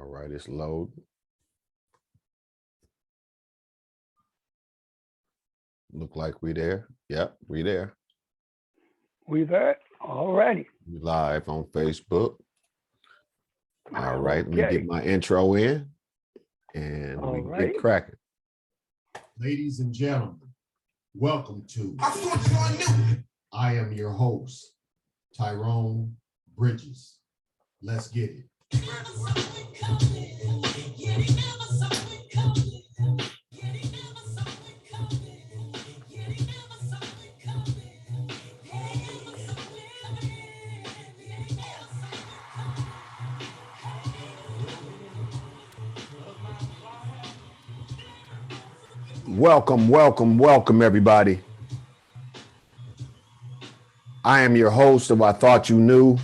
All right, it's load. Look like we there. Yep, we there. We there? All righty. We live on Facebook. All right, let me Okay. get my intro in and All we can right. get cracking. Ladies and gentlemen, welcome to I am your host, Tyrone Bridges. Let's get it. Welcome, everybody. I am your host of I Thought You Knew,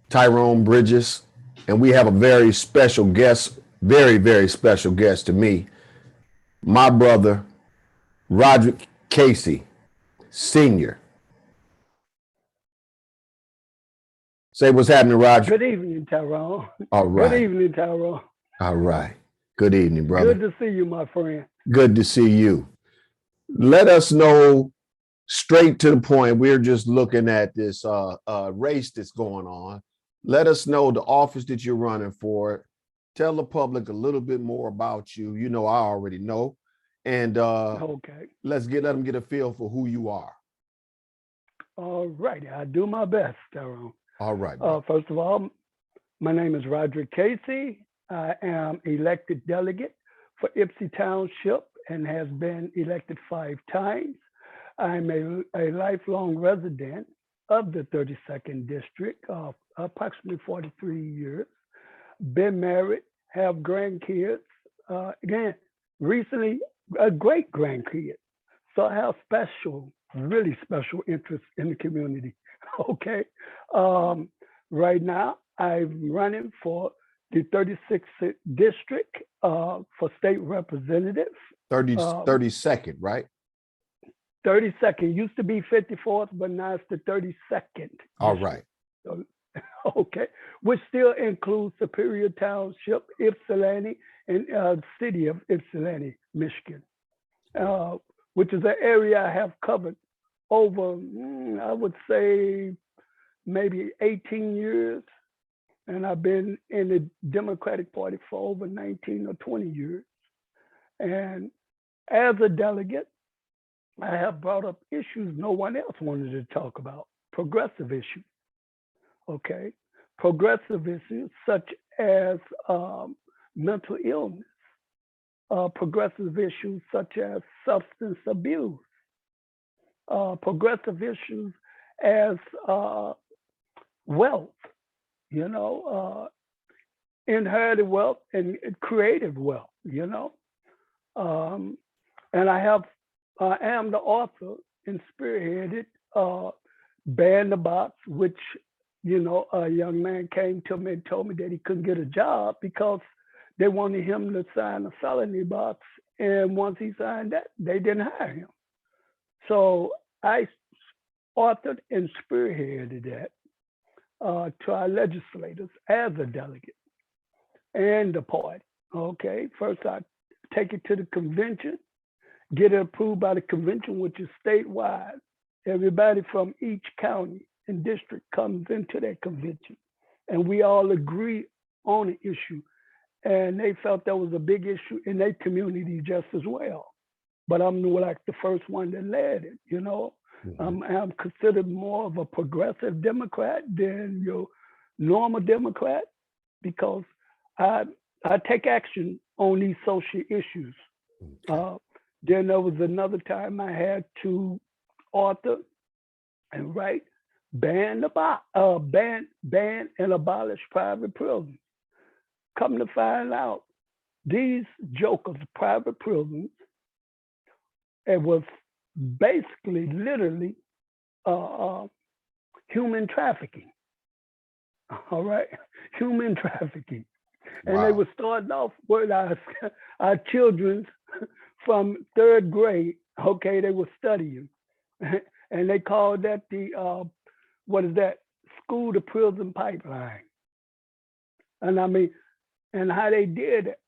Tyrone Bridges, and we have a very special guest, very special guest to me, my brother, Roderick Casey, Sr. Say what's happening, Roger. Good evening, Tyrone. All right. Good evening, Tyrone. All right. Good evening, brother. Good to see you, my friend. Good to see you. Let us know straight to the point. We're just looking at this race that's going on. Let us know the office that you're running for. Tell the public a little bit more about you. You know, I already know. And Okay. let them get a feel for who you are. All righty. I do my best, Tyrone. All right. First of all, my name is Roderick Casey. I am elected delegate for Ypsi Township and has been elected 5 times. I'm a lifelong resident of the 32nd District of approximately 43 years. Been married, have grandkids. Again, recently, a great grandkid. So I have really special interests in the community. Okay. Right now, I'm running for the 36th District for state representative. 32nd, right? 32nd used to be 54th, but now it's the 32nd. All right. So, okay, which still includes Superior Township, Ypsilanti, and city of Ypsilanti, Michigan, which is an area I have covered over, I would say, maybe 18 years. And I've been in the Democratic Party for over 19 or 20 years. And as a delegate, I have brought up issues no one else wanted to talk about, progressive issues. Okay, progressive issues such as mental illness, progressive issues such as substance abuse, progressive issues as wealth, inherited wealth and creative wealth, and I am the author and spearheaded Ban the Box, which, a young man came to me and told me that he couldn't get a job because they wanted him to sign a felony box. And once he signed that, they didn't hire him. So I authored and spearheaded that to our legislators as a delegate and the party. Okay, first I take it to the convention, get it approved by the convention, which is statewide. Everybody from each county and district comes into that convention, and we all agree on an issue. And they felt that was a big issue in their community just as well. But I'm like the first one that led it, Mm-hmm. I'm considered more of a progressive Democrat than your normal Democrat because I take action on these social issues. Okay. Then there was another time I had to author and write ban and abolish private prisons. Come to find out, these jokers, private prisons, it was basically literally human trafficking. All right, human trafficking. And They were starting off with our children from 3rd grade. Okay, they were studying, and they called that the school to prison pipeline. And I mean, And how they did it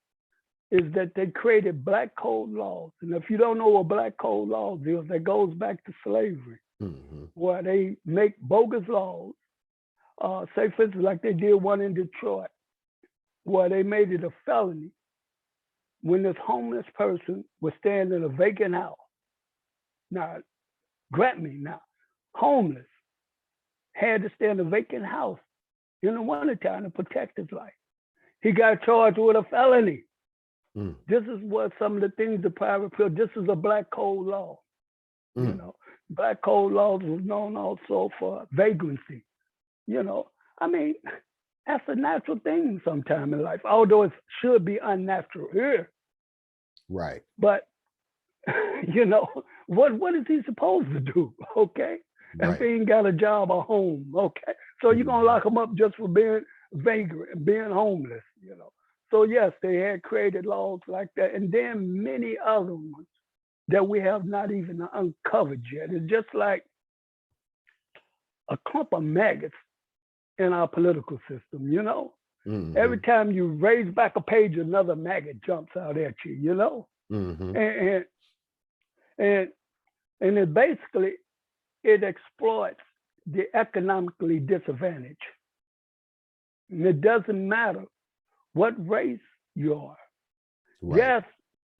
is that they created black code laws. And if you don't know what black code laws is, that goes back to slavery, where they make bogus laws. Say, for instance, like they did one in Detroit, where they made it a felony when this homeless person was staying in a vacant house. Now, grant me now, homeless had to stay in a vacant house in the wintertime to protect his life. He got charged with a felony. This is what some of the things the private pill, this is a black code law. You know, black code laws was known also for vagrancy. You know, I mean, that's a natural thing sometime in life, although it should be unnatural here. Right. But, you know, what is he supposed to do? Okay. If he ain't got a job or home, okay. So you're gonna lock him up just for being vagrant, being homeless, you know. So yes, they had created laws like that, and then many other ones that we have not even uncovered yet. It's just like a clump of maggots in our political system, you know. Every time you raise back a page, another maggot jumps out at you, you know. And it basically it exploits the economically disadvantaged. And it doesn't matter what race you are. Right. Yes,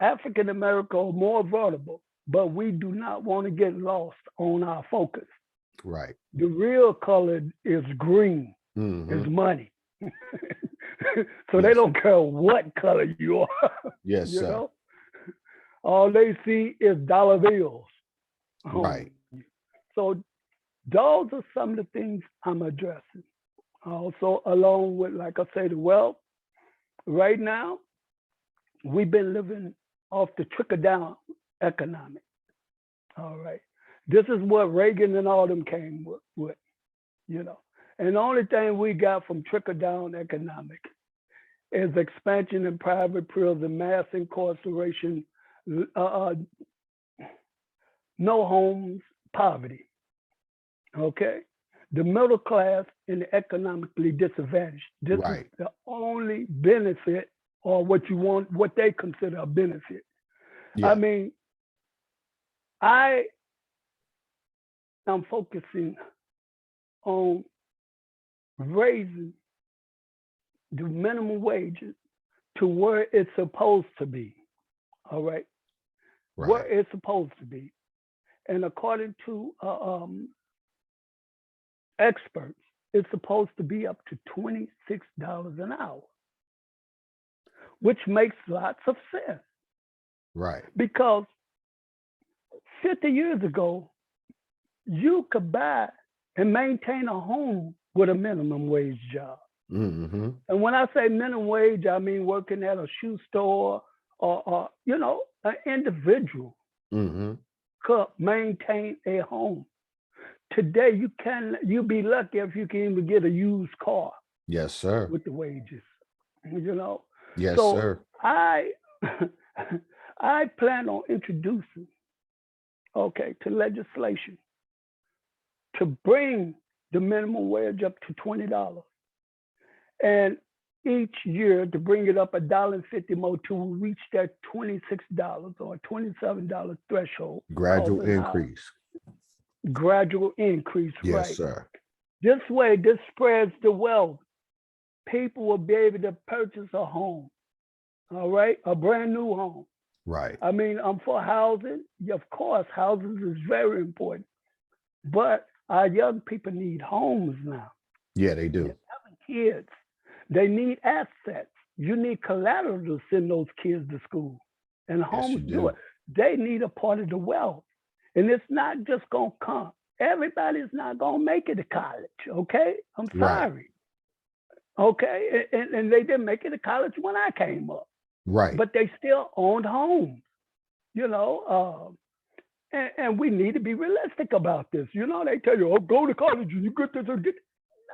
African America are more vulnerable, but we do not want to get lost on our focus. Right. The real color is green, is money. So they don't care what color you are. Yes, you sir. know? All they see is dollar bills. Right. So those are some of the things I'm addressing. Also, along with, like I say, the wealth. Right now, we've been living off the trickle-down economic. All right. This is what Reagan and all them came with, you know. And the only thing we got from trickle-down economic is expansion in private prison, mass incarceration, no homes, poverty. Okay? The middle class and the economically disadvantaged. This is the only benefit, or what you want, what they consider a benefit. Yeah. I mean, I am focusing on raising the minimum wages to where it's supposed to be. All right. Where it's supposed to be. And according to experts, it's supposed to be up to $26 an hour, which makes lots of sense. Right. Because 50 years ago, you could buy and maintain a home with a minimum wage job. And when I say minimum wage, I mean working at a shoe store or you know, an individual could maintain a home. Today, you be lucky if you can even get a used car. Yes, sir. With the wages, you know. Yes, so sir. I plan on introducing, to legislation to bring the minimum wage up to $20, and each year to bring it up $1.50 more to reach that $26 or $27 threshold. Gradual increase. Gradual increase, yes, right? Sir. This way, this spreads the wealth. People will be able to purchase a home, all right? A brand new home. Right. I mean, I'm for housing. Of course, housing is very important. But our young people need homes now. Yeah, they do. They're having kids. They need assets. You need collateral to send those kids to school. And homes do it. They need a part of the wealth. And it's not just going to come. Everybody's not going to make it to college, okay? I'm sorry. Right. Okay? And they didn't make it to college when I came up. Right. But they still owned homes, you know? And we need to be realistic about this. You know, they tell you, oh, go to college and you get this or get.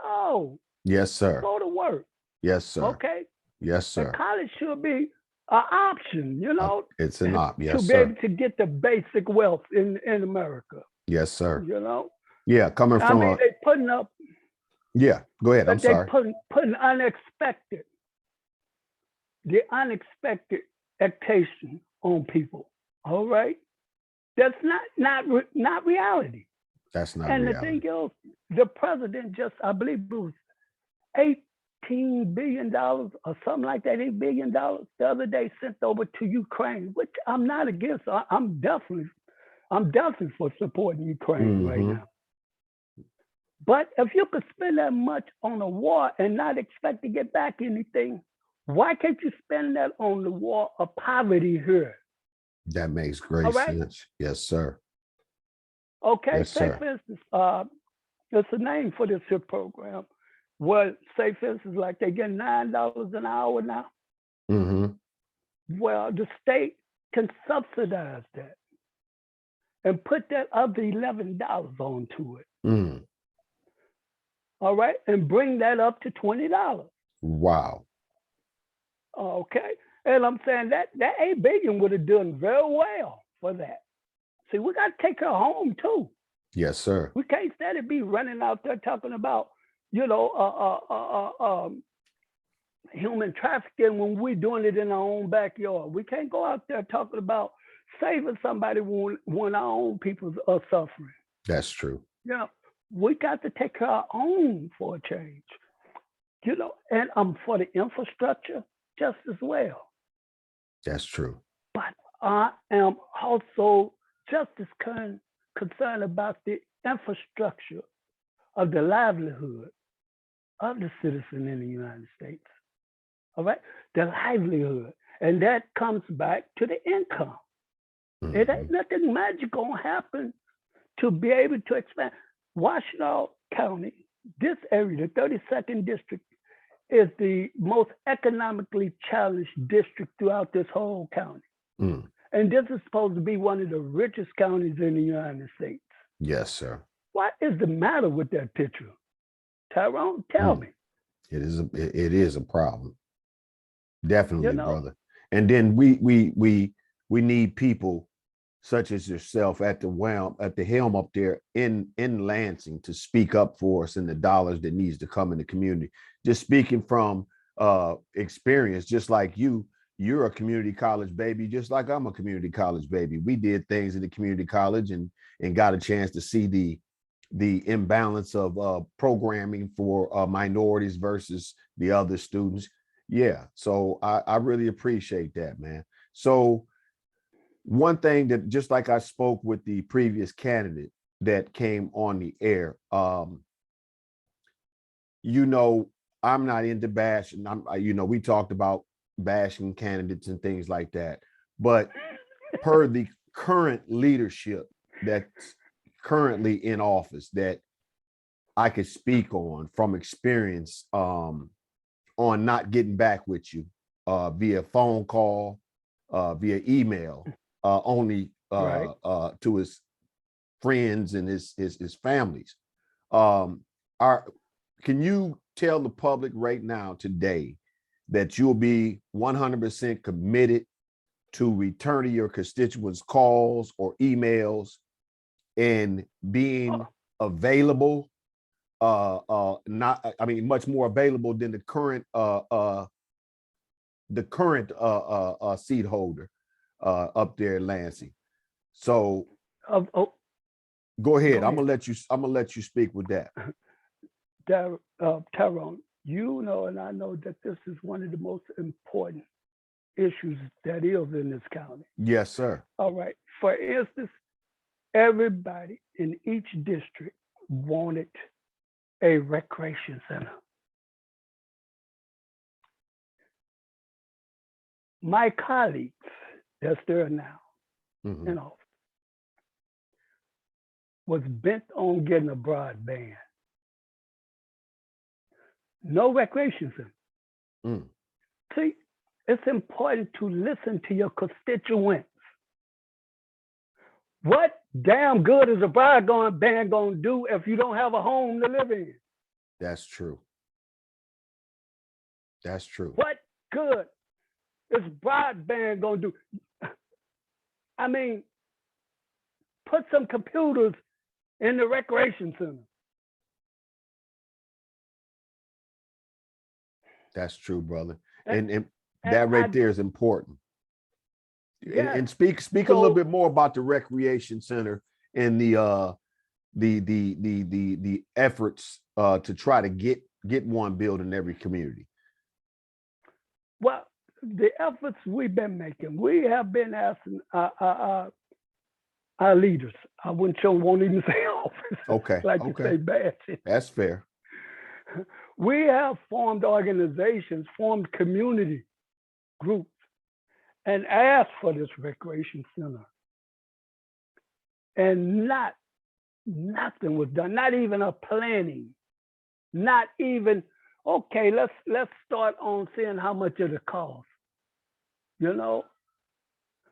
No. Yes, sir. Go to work. Yes, sir. Okay? Yes, sir. And college should be an option, you know? It's an option, yes, to be able to get the basic wealth in America. Yes, sir. You know? Yeah, coming from they putting up. Yeah, go ahead. I'm sorry. Putting unexpected the unexpected expectation on people. All right, that's not reality. That's not And the reality. thing is, the president just, I believe it was $18 billion or something like that, $8 billion the other day sent over to Ukraine, which I'm not against. I'm definitely for supporting Ukraine right Mhm. now. But if you could spend that much on a war and not expect to get back anything, why can't you spend that on the war of poverty here? That makes All great right. sense. Yes, sir. Okay. Yes, Say sir. for instance, there's a name for this here program. Well, say for instance, like they get $9 an hour now. Mm-hmm. Well, the state can subsidize that and put that other $11 onto it. Mm. All right, and bring that up to $20. Wow. Okay, and I'm saying that 8 billion would have done very well for that. See, we got to take her home too. Yes, sir. We can't steady be running out there talking about, you know, human trafficking when we're doing it in our own backyard. We can't go out there talking about saving somebody when our own people are suffering. That's true. You know, we got to take care of our own for a change. You know, and I'm for the infrastructure just as well. That's true. But I am also just as concerned about the infrastructure of the livelihood of the citizen in the United States. All right, the livelihood, and that comes back to the income. Mhm. It ain't nothing magic gonna happen to be able to expand. Washtenaw County, this area, the 32nd district, is the most economically challenged district throughout this whole county. Mm. And this is supposed to be one of the richest counties in the United States. Yes, sir. What is the matter with that picture? Tyrone, tell me. It is a problem. Definitely, You know, brother. And then we need people such as yourself at the helm up there in Lansing to speak up for us and the dollars that needs to come in the community. Just speaking from experience, just like you're a community college baby, just like I'm a community college baby. We did things in the community college and got a chance to see the imbalance of programming for minorities versus the other students. Yeah, so I really appreciate that, man. So one thing that, just like I spoke with the previous candidate that came on the air, you know, I'm not into bashing. We talked about bashing candidates and things like that, but per the current leadership that's currently in office that I could speak on from experience, on not getting back with you via phone call, via email, only right? to his friends and his families. Are Can you tell the public right now today that you'll be 100% committed to returning your constituents' calls or emails and being available? Not, I mean, much more available than the current seat holder up there in Lansing. So go ahead. I'm gonna let you speak with that. Tyrone, you know, and I know that this is one of the most important issues that is in this county. Yes, sir. All right. For instance, everybody in each district wanted a recreation center. My colleagues that's there now, Mhm. you know, was bent on getting a broadband. No recreation center. Mm. See, it's important to listen to your constituents. What damn good is a broadband going to do if you don't have a home to live in? That's true. That's true. What good is broadband going to do? I mean, put some computers in the recreation center. That's true, brother. And That right there is important. Yeah. And speak a So- little bit more about the recreation center and the efforts to try to get one built in every community. Well, the efforts we've been making, we have been asking our leaders. I won't even say office. Okay. Like you say, bad shit. That's fair. We have formed organizations, formed community groups, and asked for this recreation center. And nothing was done, not even a planning, not even, okay, let's start on seeing how much it'll cost, you know?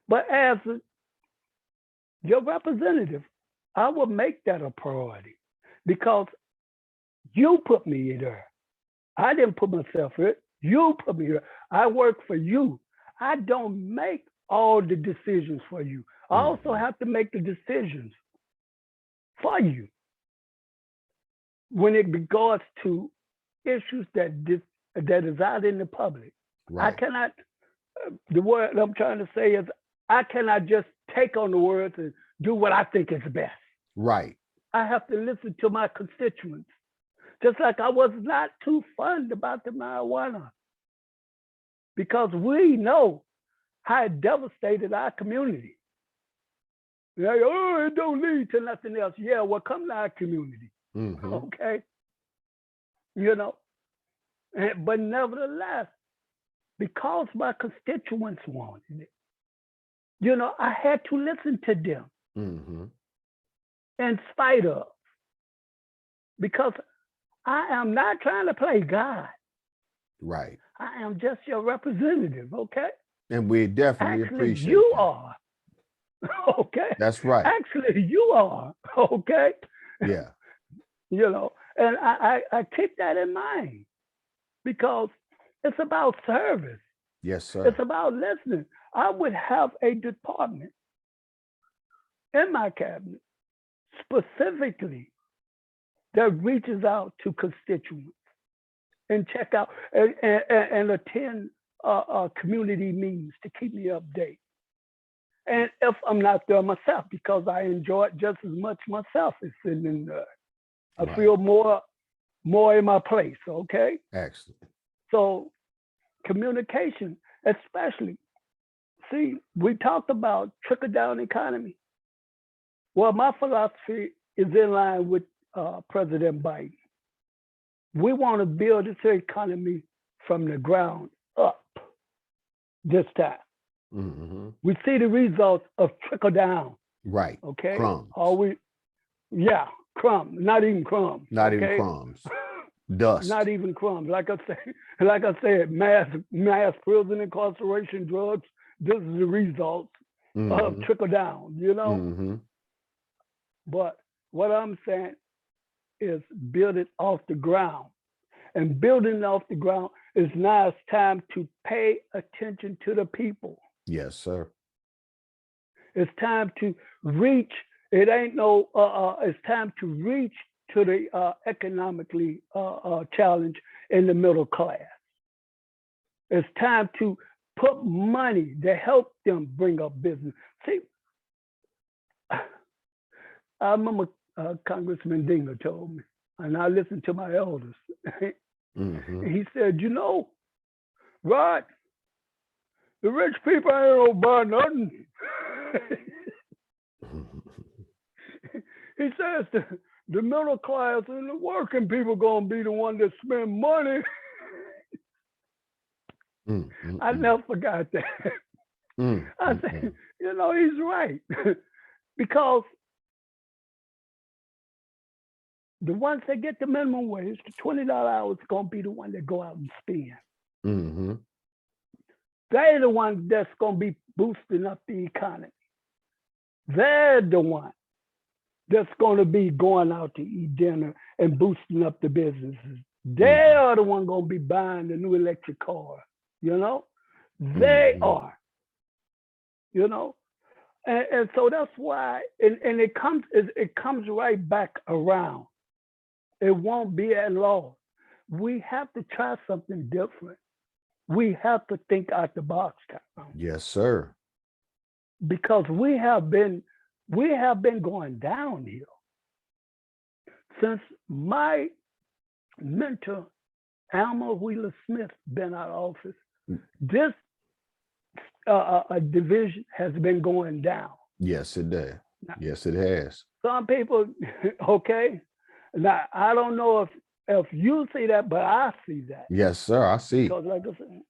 But as your representative, I will make that a priority because you put me there. I didn't put myself here. You put me here. I work for you. I don't make all the decisions for you. I also have to make the decisions for you when it regards to issues that is out in the public. Right. I cannot, the word I'm trying to say is, I cannot just take on the words and do what I think is best. Right. I have to listen to my constituents. Just like I was not too fond about the marijuana because we know how it devastated our community. Like, oh, it don't lead to nothing else. Yeah, well, come to our community, okay? You know, but nevertheless, because my constituents wanted it, you know, I had to listen to them in spite of, because I am not trying to play God. Right. I am just your representative, okay? And we definitely Actually, appreciate you that. are, okay? That's right. Actually, you are, okay? Yeah. You know, and I keep that in mind because it's about service. Yes, sir. It's about listening. I would have a department in my cabinet specifically that reaches out to constituents and check out and attend community meetings to keep me updated. And if I'm not there myself, because I enjoy it just as much myself as sitting in there, I feel more in my place. Okay. Excellent. So communication, especially. See, we talked about trickle-down economy. Well, my philosophy is in line with President Biden. We want to build this economy from the ground up this time. We see the results of trickle down. Right. Okay. Crumbs. Crumbs. Not even crumbs. Not even crumbs. Dust. Not even crumbs. Like I said, mass prison incarceration, drugs. This is the results of trickle down, you know? But what I'm saying is build it off the ground. And building it off the ground is now it's time to pay attention to the people. Yes, sir. It's time to reach. It ain't no. It's time to reach to the economically challenged in the middle class. It's time to put money to help them bring up business. See, I remember Congressman Dinger told me, and I listened to my elders. He said, you know, Rod, the rich people ain't gonna buy nothing. He says the middle class and the working people gonna be the one that spend money. I never forgot that. I said, you know, he's right. Because the ones that get the minimum wage, the $20 hours, is gonna be the one that go out and spend. They're the ones that's gonna be boosting up the economy. They're the one that's gonna be going out to eat dinner and boosting up the businesses. They're the one gonna be buying the new electric car, you know? They are, you know? And so that's why, and it comes right back around. It won't be at law. We have to try something different. we have to think out the box, Tyrone, Yes, sir. because we have been going downhill since my mentor, Alma Wheeler Smith, been out of office. This division has been going down. Yes, it did. Now, Yes, it has. some people, okay. Now I don't know if you see that, but I see that. Yes, sir. I see. Because like I said,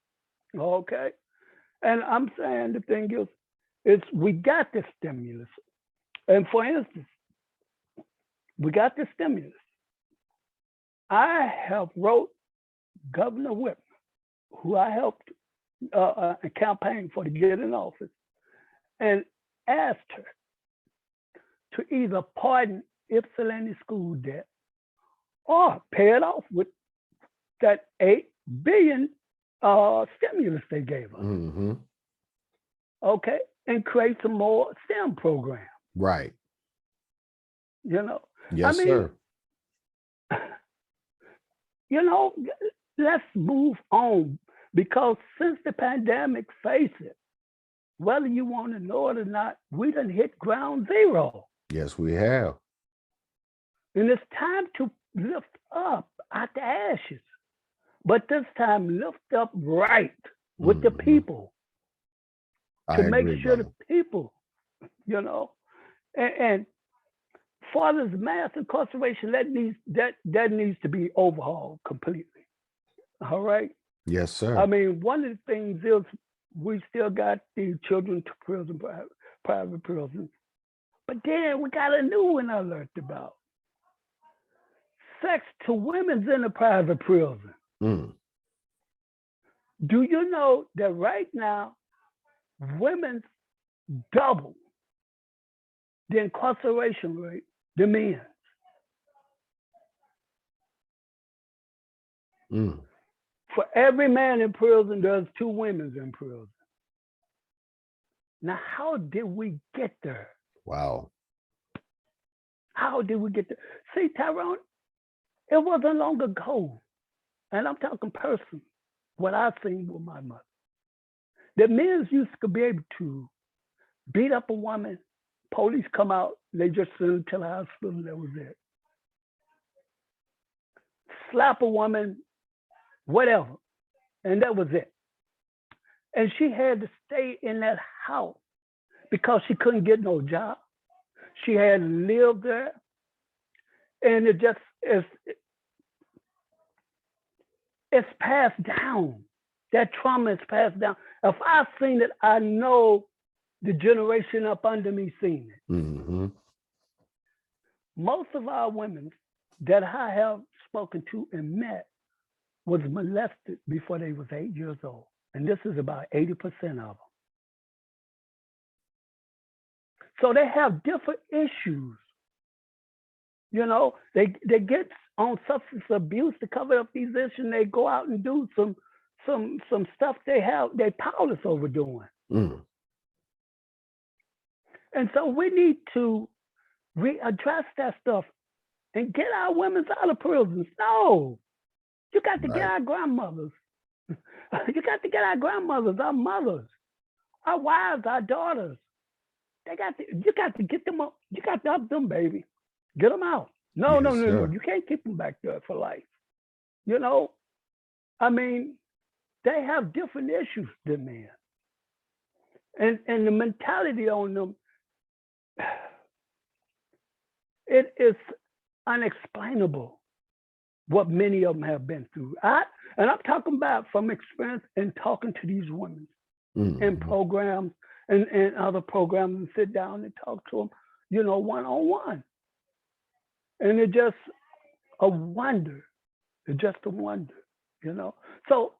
okay. And I'm saying the thing is we got the stimulus. And for instance, we got the stimulus. I have wrote Governor Whitmer, who I helped campaign for to get in office, and asked her to either pardon Ypsilanti school debt or pay it off with that $8 billion stimulus they gave us. Mm-hmm. Okay, and create some more STEM programs. Right. You know, Yes, I mean, sir. you know, let's move on, because since the pandemic, face it, whether you want to know it or not, we done hit ground zero. Yes, we have. And it's time to lift up out the ashes. But this time, lift up right with the people to make sure the people, you know, and for this mass incarceration, that needs to be overhauled completely. All right. Yes, sir. I mean, one of the things is we still got the children to prison, private prisons, but then we got a new one I learned about. Sex to women's in the private prison. Mm. Do you know that right now, women's double the incarceration rate than men? Mm. For every man in prison, there's 2 women in prison. Now, how did we get there? Wow. How did we get there? See, Tyrone, it wasn't long ago, and I'm talking personally, what I've seen with my mother, that men used to be able to beat up a woman, police come out, they just send them to the hospital, and that was it. Slap a woman, whatever, and that was it. And she had to stay in that house because she couldn't get no job. She had to live there, and it's passed down. That trauma is passed down. If I've seen it, I know the generation up under me seen it. Mm-hmm. Most of our women that I have spoken to and met was molested before they was 8 years old. And this is about 80% of them. So they have different issues. You know, they get on substance abuse to cover up these issues, and they go out and do some stuff they powerless over doing. Mm. And so we need to readdress that stuff and get our women out of prisons. No, you got to get our grandmothers. You got to get our grandmothers, our mothers, our wives, our daughters. You got to get them up. You got to up them, baby. Get them out. No. You can't keep them back there for life. You know, I mean, they have different issues than men. And the mentality on them, it is unexplainable what many of them have been through. And I'm talking about from experience and talking to these women in programs and other programs, and sit down and talk to them, you know, one-on-one. And it's just a wonder. It's just a wonder, you know. So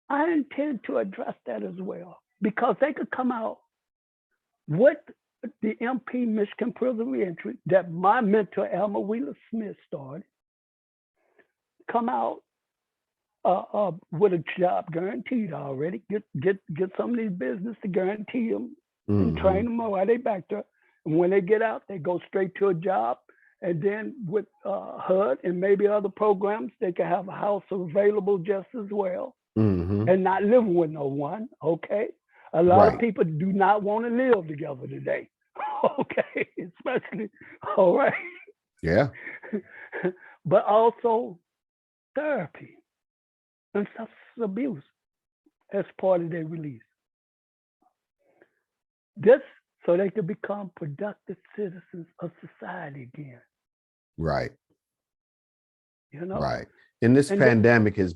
I intend to address that as well, because they could come out with the MP Michigan Prison Reentry that my mentor, Alma Wheeler Smith, started, come out with a job guaranteed already, get some of these business to guarantee them and train them while they back there. And when they get out, they go straight to a job. And then with HUD and maybe other programs, they can have a house available just as well. Mm-hmm. and not living with no one. Okay. A lot of Right. people do not want to live together today. Okay. Especially, all right. Yeah. But also therapy and substance abuse as part of their release. This so they can become productive citizens of society again, Right. you know? Right. And this And then, pandemic it's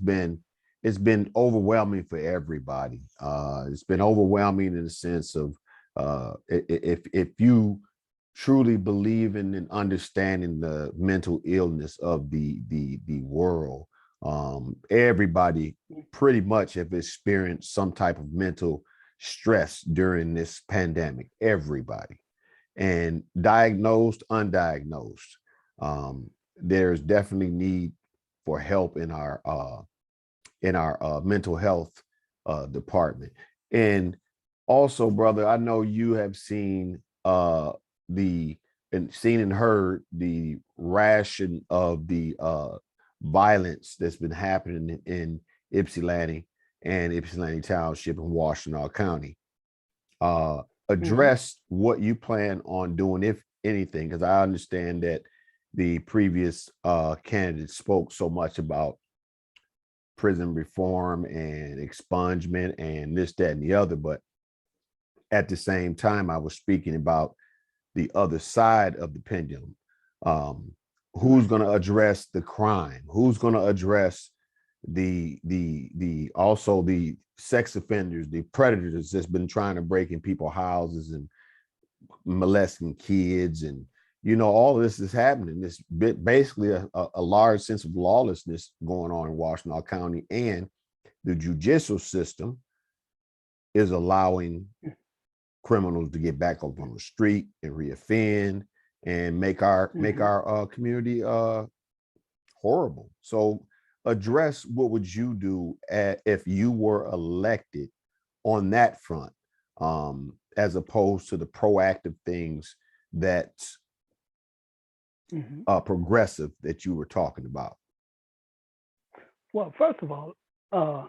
been overwhelming for everybody. It's been overwhelming in the sense of if you truly believe in and understanding the mental illness of the world, everybody pretty much have experienced some type of mental stress during this pandemic. Everybody, and diagnosed, undiagnosed. There's definitely need for help in our mental health department. And also, brother, I know you have seen the and seen and heard the ration of the violence that's been happening in Ypsilanti and Ypsilanti Township in Washtenaw County. mhm, Address what you plan on doing, if anything, because I understand that the previous candidate spoke so much about prison reform and expungement and this, that, and the other. But at the same time, I was speaking about the other side of the pendulum. Um, who's right. going to address the crime? Who's going to address the also the sex offenders, the predators that's been trying to break in people's houses and molesting kids, and all of this is happening. This bit basically a large sense of lawlessness going on in Washtenaw County, and the judicial system is allowing criminals to get back up on the street and reoffend and make Mhm. our community horrible. So address what would you do if you were elected on that front, as opposed to the proactive things that Mhm. progressive that you were talking about. Well, first of all, uh,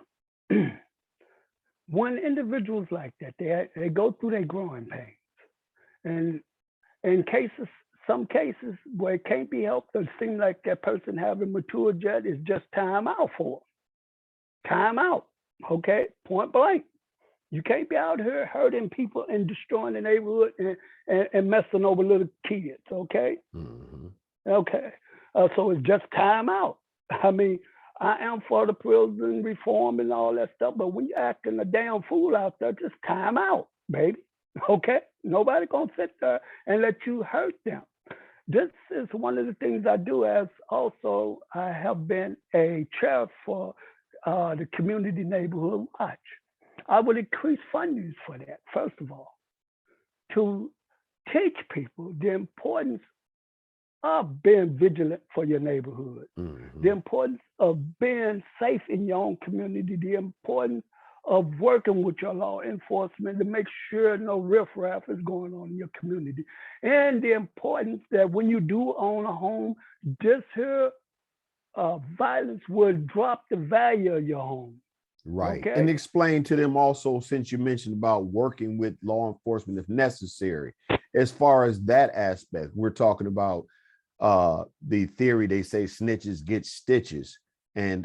when individuals like that, they go through their growing pains, and in cases, some cases where it can't be helped, it seems like that person having matured yet is just time out for 'em. Time out. Okay, point blank. You can't be out here hurting people and destroying the neighborhood and messing over little kids. Okay, Mhm. okay. So it's just time out. I mean, I am for the prison reform and all that stuff, but when you're acting a damn fool out there, just time out, baby. Okay? Nobody gonna sit there and let you hurt them. This is one of the things I do, as also I have been a chair for the Community Neighborhood Watch. I would increase funding for that, first of all, to teach people the importance of being vigilant for your neighborhood, the Mhm. importance of being safe in your own community, the importance of working with your law enforcement to make sure no riffraff is going on in your community, and the importance that when you do own a home, this here violence will drop the value of your home. Right. And Okay. explain to them also, since you mentioned about working with law enforcement if necessary, as far as that aspect, we're talking about the theory they say snitches get stitches, and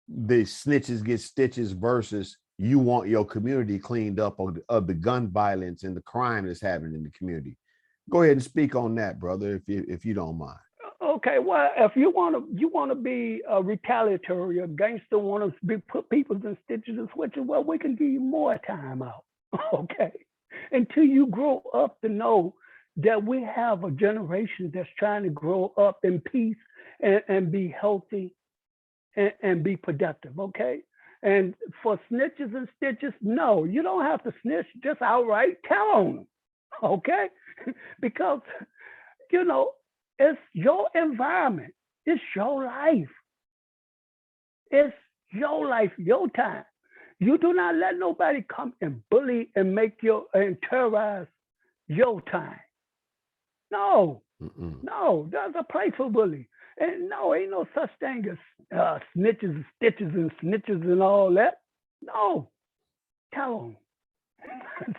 the snitches get stitches versus you want your community cleaned up of the gun violence and the crime that's happening in the community. Go ahead and speak on that, brother, if you don't mind. Okay, well, if you want to be a retaliatory, a gangster, want to be put people in stitches and switches, well, we can give you more time out. Okay, until you grow up to know that we have a generation that's trying to grow up in peace and be healthy and be productive. Okay, and for snitches and stitches, no, you don't have to snitch. Just outright tell on them. Okay, because you know, it's your environment. It's your life. It's your life, your time. You do not let nobody come and bully and make your and terrorize your time. No, Mm-mm. no, there's a place for bully. And no, ain't no such thing as snitches and stitches and snitches and all that. No, tell them.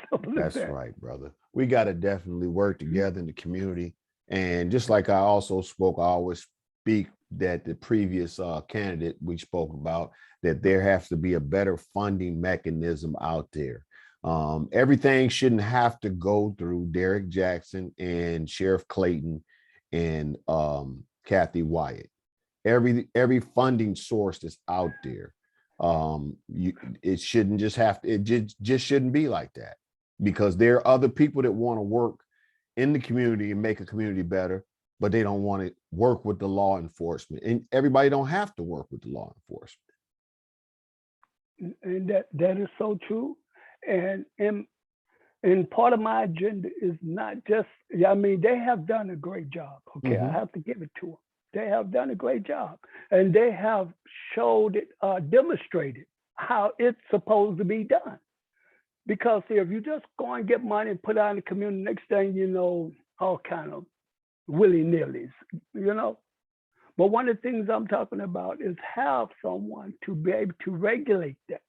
Simple as That's that. right, brother. We got to definitely work together in the community. And just like I also spoke, I always speak that the previous candidate we spoke about, that there has to be a better funding mechanism out there. Everything shouldn't have to go through Derek Jackson and Sheriff Clayton and Kathy Wyatt. Every funding source that's out there, it shouldn't just have to, it just shouldn't be like that, because there are other people that want to work in the community and make a community better, but they don't want to work with the law enforcement, and everybody don't have to work with the law enforcement. And that is so true. And part of my agenda is not just, I mean, they have done a great job. Okay, I have to give it to them. They have done a great job, and they have showed it, demonstrated how it's supposed to be done. Because if you just go and get money and put out in the community, next thing you know, all kind of willy-nillys, you know. But one of the things I'm talking about is have someone to be able to regulate that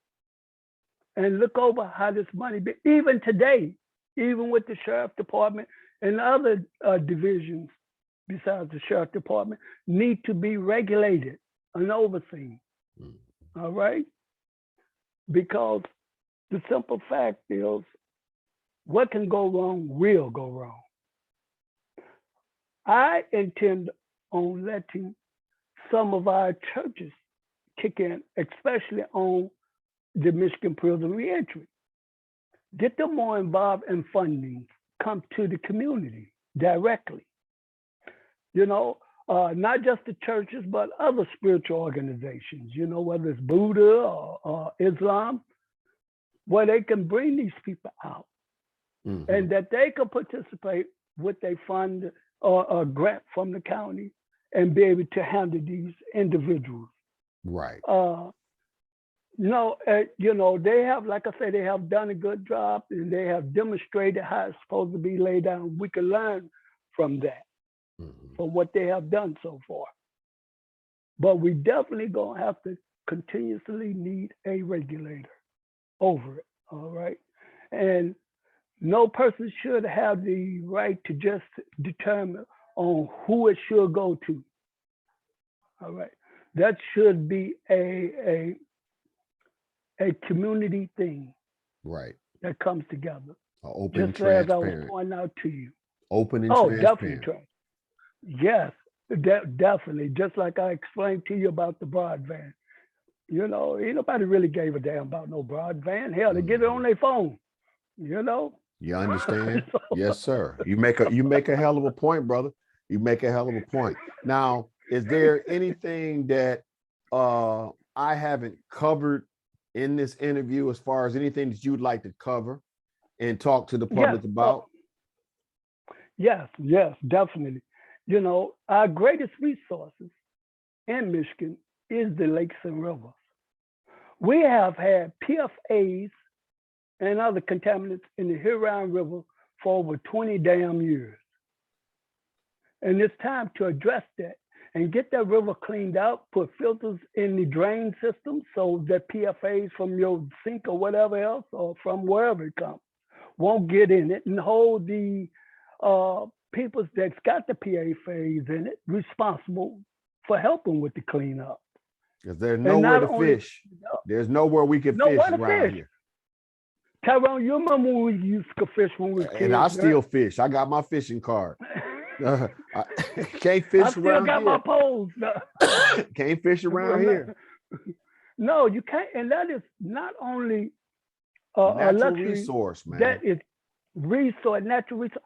and look over how this money, even today, even with the sheriff department and other divisions besides the sheriff department, need to be regulated and overseen. All right? Because the simple fact is, what can go wrong will go wrong. I intend on letting some of our churches kick in, especially on the Michigan Prison Reentry. Get them more involved in funding, come to the community directly. You know, not just the churches, but other spiritual organizations, you know, whether it's Buddha or Islam, where they can bring these people out and that they can participate with a fund or a grant from the county and be able to handle these individuals. Right. You know, they have, like I say, they have done a good job, and they have demonstrated how it's supposed to be laid down. We can learn from that, from what they have done so far. But we definitely gonna have to continuously need a regulator over it, all right? And no person should have the right to just determine on who it should go to, all right? That should be a community thing, right, that comes together. open Just and as I was transparent. pointing out to you. Open and Definitely. transparent. Yes, definitely. Just like I explained to you about the broadband. You know, ain't nobody really gave a damn about no broadband. Hell, they get it on their phone. You know. You understand? So, Yes, sir. You make a hell of a point, brother. You make a hell of a point. Now, is there anything that I haven't covered in this interview, as far as anything that you'd like to cover and talk to the public about? Yes, definitely. You know, our greatest resources in Michigan is the lakes and rivers. We have had PFAs and other contaminants in the Huron River for over 20 damn years. And it's time to address that and get that river cleaned out, put filters in the drain system so that PFAs from your sink or whatever else, or from wherever it comes, won't get in it, and hold the people that's got the PFAs in it responsible for helping with the cleanup. Because there's nowhere to fish. There's nowhere we can fish around here. Tyrone, you remember when we used to fish when we were kids? And I still fish. I got my fishing card. I can't fish around here. I still got my poles. Can't fish around here. No, you can't. And that is not only a luxury resource, man. That is natural resource,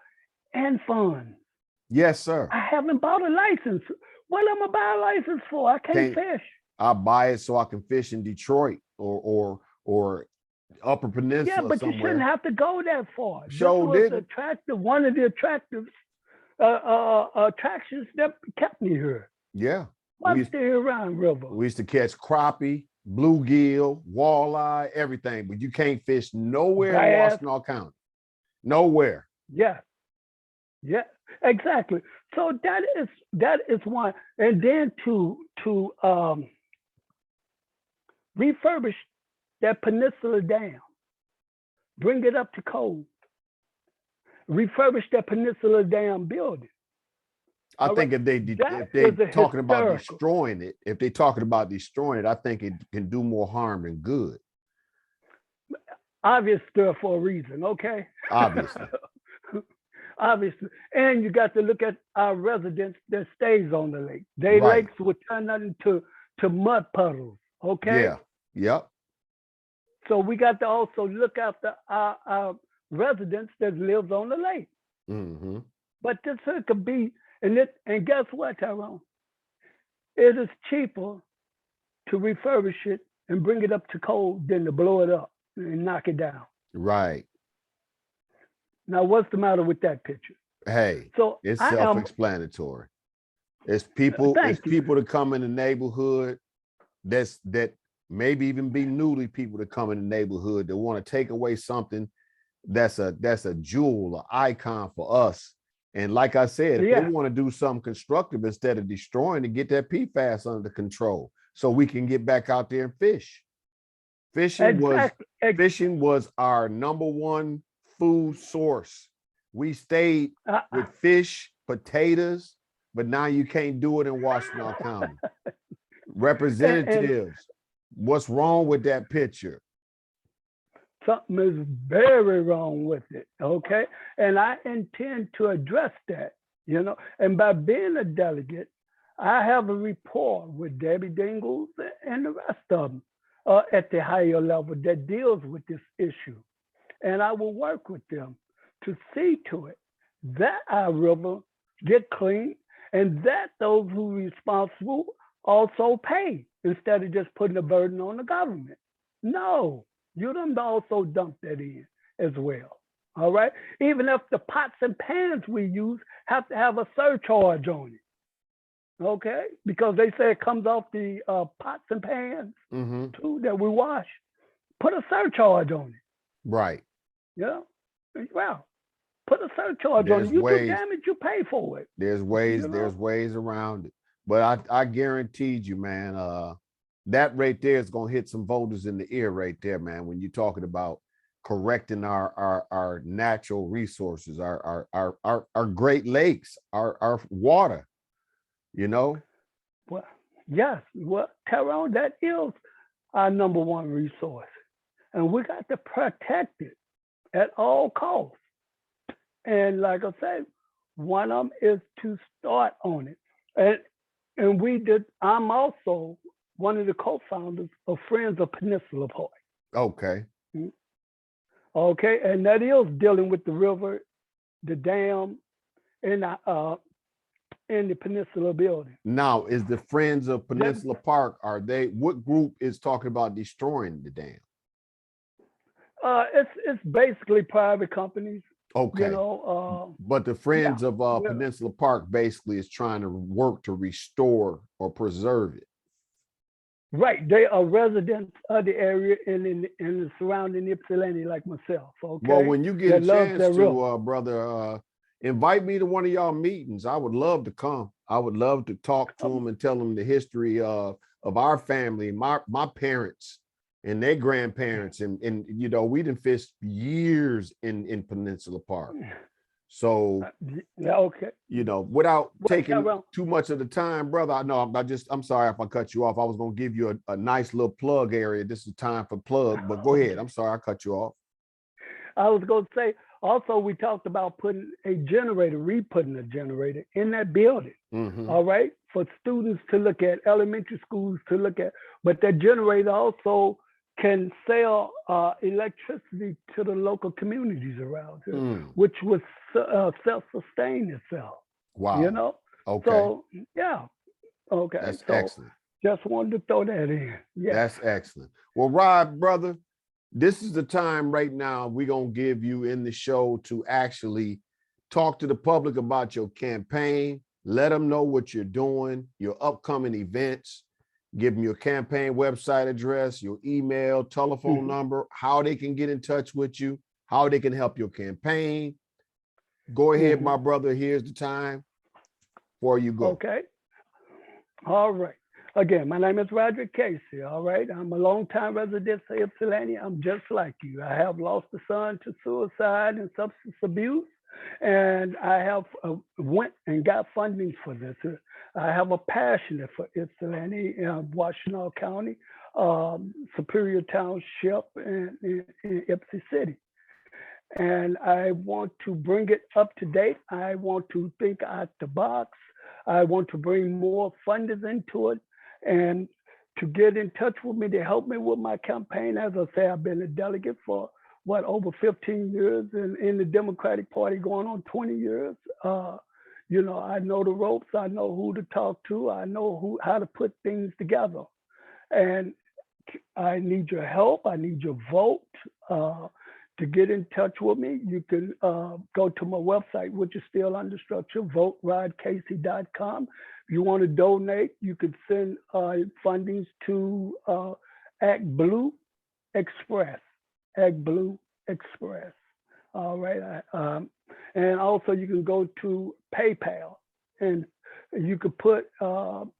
and fun. Yes, sir. I haven't bought a license. What am I buy a license for? I can't fish. I buy it so I can fish in Detroit or Upper Peninsula. Yeah, but somewhere. You shouldn't have to go that far. Sure this was attractive. One of the attractions that kept me here. Yeah. What's the Huron River? We used to catch crappie, bluegill, walleye, everything, but you can't fish nowhere in Washtenaw County. Nowhere. Yeah. Yeah, exactly. So that is one. And then to refurbish that Peninsula Dam, bring it up to code, refurbish that Peninsula Dam building. I All right, think that if they is a talking about historical. destroying it, if they talking about destroying it, I think it can do more harm than good. Obvious stuff for a reason, okay? Obviously. Obviously. And you got to look at our residents that stays on the lake. They Right. lakes would turn out into mud puddles, okay? Yeah. Yep. So we got to also look after our residents that lives on the lake. Mm-hmm. But this could be, and guess what, Tyrone? It is cheaper to refurbish it and bring it up to code than to blow it up and knock it down. Right. Now, what's the matter with that picture? Hey, So it's I am, self-explanatory. It's people thank you. to come in the neighborhood that maybe even be newly people to come in the neighborhood that want to take away something that's a jewel, an icon for us. And like I said, if they Yeah, want to do something constructive instead of destroying to get that PFAS under control so we can get back out there and fish. exactly. Fishing was our number one food source. We stayed with fish, potatoes, but now you can't do it in Washington County. And Representatives, what's wrong with that picture? something is very wrong with it, okay? And I intend to address that, And by being a delegate, I have a rapport with Debbie Dingles and the rest of them at the higher level that deals with this issue. And I will work with them to see to it that our river get clean and that those who are responsible also pay instead of just putting a burden on the government. No, you them also dump that in as well. All right. Even if the pots and pans we use have to have a surcharge on it. Okay. Because they say it comes off the pots and pans too that we wash. Put a surcharge on it. Right. Yeah. Well, put a surcharge on it. You do damage, you pay for it. There's ways around it. But I guaranteed you, man, that right there is gonna hit some voters in the ear right there, man, when you're talking about correcting our natural resources, our Great Lakes, our water, Well, yes. Well, Tyrone, that is our number one resource. And we got to protect it at all costs. And like I said, one of them is to start on it. And I'm also one of the co-founders of Friends of Peninsula Park. Okay. Okay, and that is dealing with the river, the dam, and the Peninsula building. Now, is the Friends of Peninsula Park, what group is talking about destroying the dam? It's basically private companies. Okay. But the Friends of Peninsula Park basically is trying to work to restore or preserve it. Right. They are residents of the area and in the surrounding Ypsilanti like myself. Okay. Well, when you get a chance to, brother, invite me to one of y'all meetings. I would love to come. I would love to talk to them and tell them the history of our family, my parents and their grandparents. And we done fished years in Peninsula Park. So, okay. Without taking too much of the time, brother, I'm sorry if I cut you off. I was going to give you a nice little plug area. This is time for plug, but go ahead. I'm sorry I cut you off. I was going to say, also, we talked about re-putting a generator in that building. All right. For students to look at, elementary schools to look at, but that generator also can sell electricity to the local communities around here, which would self-sustain itself. Wow. Okay. So, yeah. Okay. That's excellent. Just wanted to throw that in. Yeah. That's excellent. Well, Rod, brother, this is the time right now we're going to give you in the show to actually talk to the public about your campaign. Let them know what you're doing, your upcoming events. Give them your campaign website address, your email, telephone number, how they can get in touch with you, how they can help your campaign. Go ahead, Mhm. my brother. Here's the time before you go. Okay. All right. Again, my name is Roderick Casey. All right. I'm a longtime resident of Ypsilanti. I'm just like you. I have lost a son to suicide and substance abuse, and I have went and got funding for this. I have a passion for Ypsilanti, Washtenaw County, Superior Township, and in Ypsi City. And I want to bring it up to date. I want to think out the box. I want to bring more funders into it and to get in touch with me to help me with my campaign. As I say, I've been a delegate for over 15 years and in the Democratic Party going on 20 years. You know, I know the ropes. I know who to talk to. I know how to put things together. And I need your help. I need your vote. To get in touch with me, you can go to my website, which is still under structure, voterodcasey.com. If you want to donate, you can send fundings to Act Blue Express. Act Blue Express. All right. And also you can go to PayPal and you could put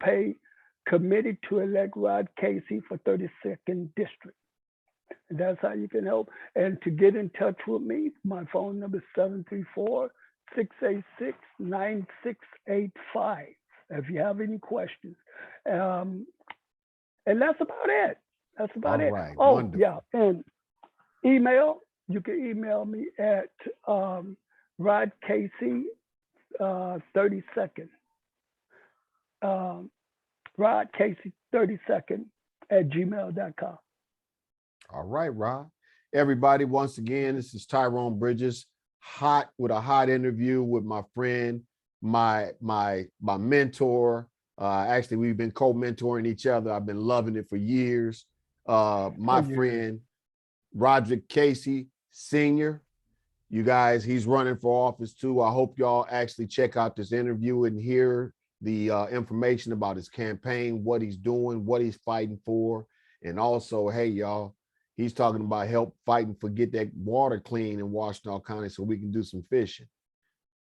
pay committee to elect Rod Casey for 32nd District. And that's how you can help. And to get in touch with me, my phone number is 734-686-9685. If you have any questions. And that's about it. That's about it. Right. Oh, Wonderful. yeah. And email, you can email me at Rod Casey 32nd. Rod Casey 32nd at gmail.com. All right, Rod. Everybody, once again, this is Tyrone Bridges, hot with a hot interview with my friend, my mentor. Actually, we've been co-mentoring each other. I've been loving it for years. My friend, Roderick Casey, Sr. You guys, he's running for office too. I hope y'all actually check out this interview and hear the information about his campaign, what he's doing, what he's fighting for. And also, hey, y'all, he's talking about help fighting for get that water clean in Washtenaw County so we can do some fishing.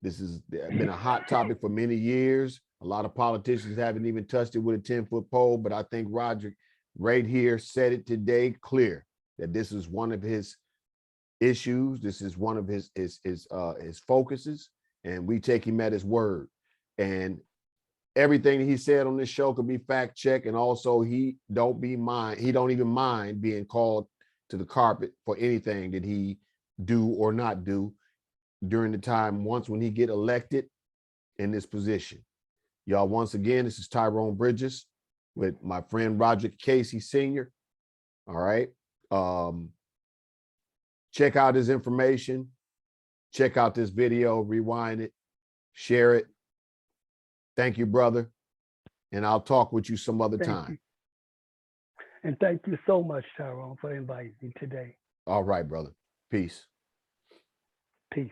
This has been a hot topic for many years. A lot of politicians haven't even touched it with a 10-foot pole, but I think Roderick right here said it today clear that this is one of his issues. This is one of his focuses, and we take him at his word. And everything that he said on this show could be fact checked, and also he don't even mind being called to the carpet for anything that he do or not do during the time when he get elected in this position. Y'all, once again, this is Tyrone Bridges with my friend Roderick Casey Sr. All right. Check out his information. Check out this video, rewind it, share it. Thank you, brother. And I'll talk with you some other time. And thank you so much, Tyrone, for inviting me today. All right, brother. Peace. Peace.